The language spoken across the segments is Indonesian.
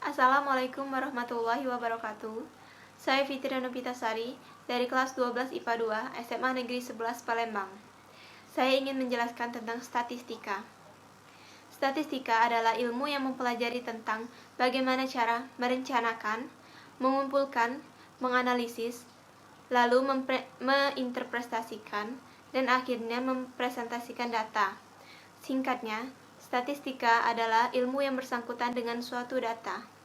Assalamualaikum warahmatullahi wabarakatuh. Saya Fitri Nopitasari dari kelas 12 IPA 2 SMA Negeri 11 Palembang. Saya ingin menjelaskan tentang statistika. Statistika adalah ilmu yang mempelajari tentang bagaimana cara merencanakan, mengumpulkan, menganalisis, lalu menginterpretasikan, dan akhirnya mempresentasikan data. Singkatnya, statistika adalah ilmu yang bersangkutan dengan suatu data.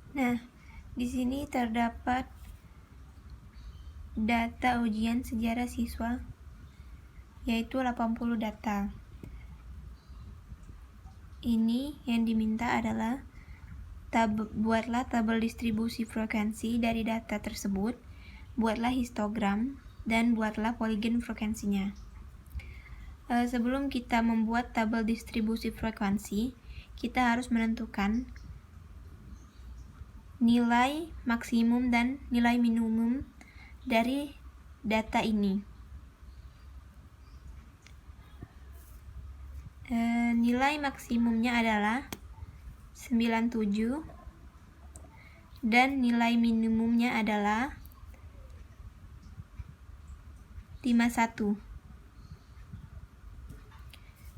Nah, di sini terdapat data ujian sejarah siswa, yaitu 80 data. Ini yang diminta adalah buatlah tabel distribusi frekuensi dari data tersebut, buatlah histogram, dan buatlah poligon frekuensinya. Sebelum kita membuat tabel distribusi frekuensi, kita harus menentukan nilai maksimum dan nilai minimum dari data ini. Nilai maksimumnya adalah 97 dan nilai minimumnya adalah 51.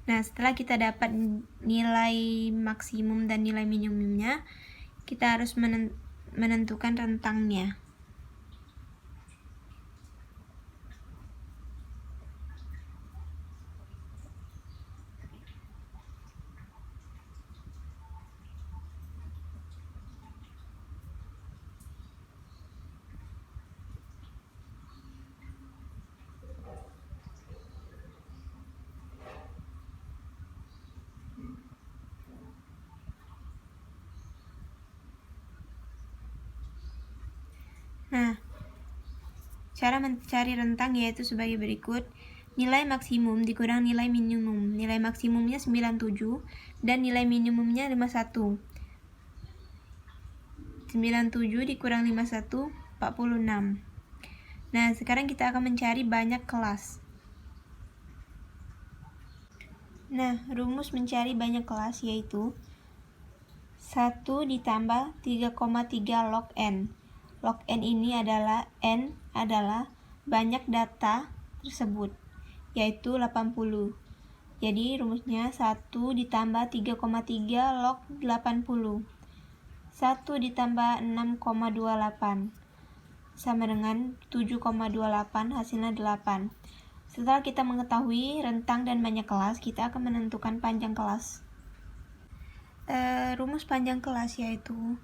Nah, setelah kita dapat nilai maksimum dan nilai minimumnya, kita harus menentukan rentangnya. Nah, cara mencari rentang yaitu sebagai berikut. Nilai maksimum dikurang nilai minimum. Nilai maksimumnya 97 dan nilai minimumnya 51. 97 dikurang 51, 46. Nah, sekarang kita akan mencari banyak kelas. Nah, rumus mencari banyak kelas yaitu 1 ditambah 3,3 log N. Log N ini adalah banyak data tersebut, yaitu 80. Jadi rumusnya 1 ditambah 3,3 log 80. 1 ditambah 6,28 sama dengan 7,28, hasilnya 8. Setelah kita mengetahui rentang dan banyak kelas, kita akan menentukan panjang kelas. Rumus panjang kelas yaitu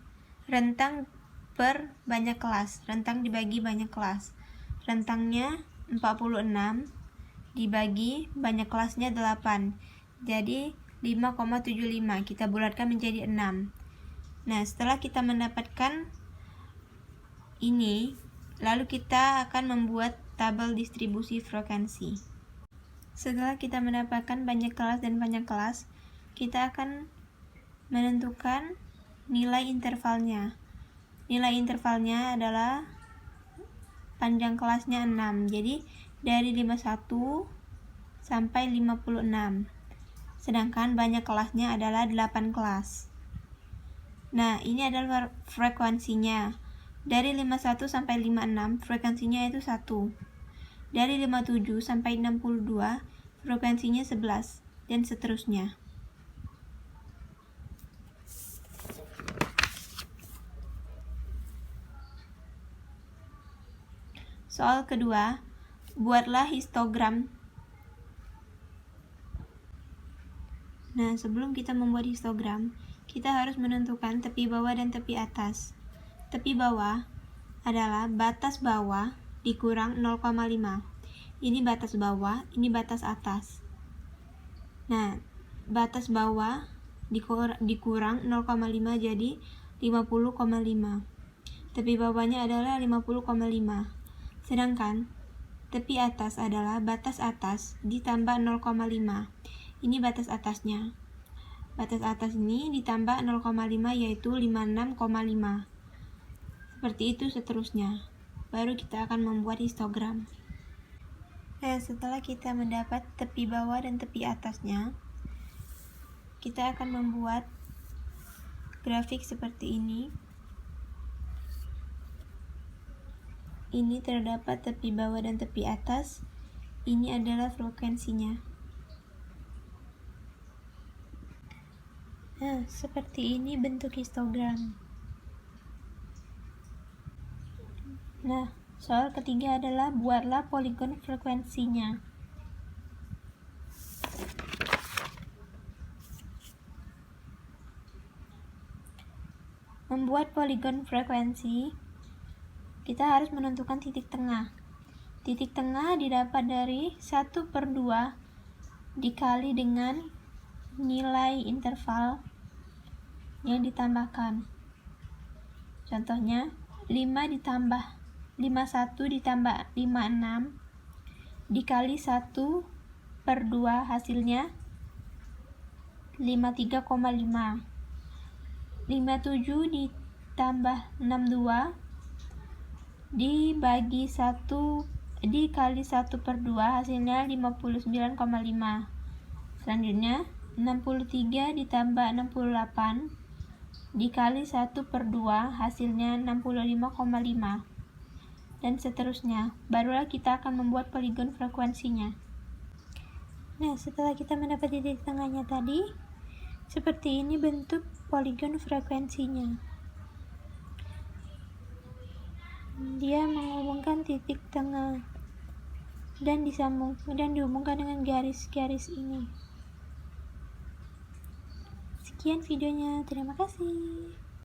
rentang per banyak kelas. Rentang dibagi banyak kelas. Rentangnya 46 dibagi banyak kelasnya 8. Jadi 5,75 kita bulatkan menjadi 6. Nah, setelah kita mendapatkan ini, lalu kita akan membuat tabel distribusi frekuensi. Setelah kita mendapatkan banyak kelas dan panjang kelas, kita akan menentukan nilai intervalnya. Nilai intervalnya adalah panjang kelasnya 6. Jadi dari 51 sampai 56. Sedangkan banyak kelasnya adalah 8 kelas. Nah, ini adalah frekuensinya. Dari 51 sampai 56 frekuensinya itu 1. Dari 57 sampai 62 frekuensinya 11 dan seterusnya. Soal kedua, buatlah histogram. Nah, sebelum kita membuat histogram, kita harus menentukan tepi bawah dan tepi atas. Tepi bawah adalah batas bawah dikurang 0,5. Ini batas bawah, ini batas atas. Nah, batas bawah dikurang 0,5 jadi 50,5. Tepi bawahnya adalah 50,5. Sedangkan tepi atas adalah batas atas ditambah 0,5. Ini batas atasnya. Batas atas ini ditambah 0,5 yaitu 56,5. Seperti itu seterusnya. Baru kita akan membuat histogram. Nah, setelah kita mendapat tepi bawah dan tepi atasnya, kita akan membuat grafik seperti ini. Ini terdapat tepi bawah dan tepi atas. Ini adalah frekuensinya. Nah, seperti ini bentuk histogram. Nah, soal ketiga adalah buatlah poligon frekuensinya. Membuat poligon frekuensi, kita harus menentukan titik tengah. Titik tengah didapat dari 1/2 dikali dengan nilai interval yang ditambahkan. Contohnya, 51 ditambah 56 dikali 1/2 hasilnya 53,5. 57 ditambah 62 dibagi 1 dikali 1/2 hasilnya 59,5. Selanjutnya 63 ditambah 68 dikali 1/2 hasilnya 65,5, dan seterusnya. Barulah kita akan membuat poligon frekuensinya. Nah, setelah kita mendapat titik tengahnya tadi, seperti ini bentuk poligon frekuensinya. Dia menghubungkan titik tengah dan dihubungkan dengan garis-garis ini. Sekian videonya, terima kasih.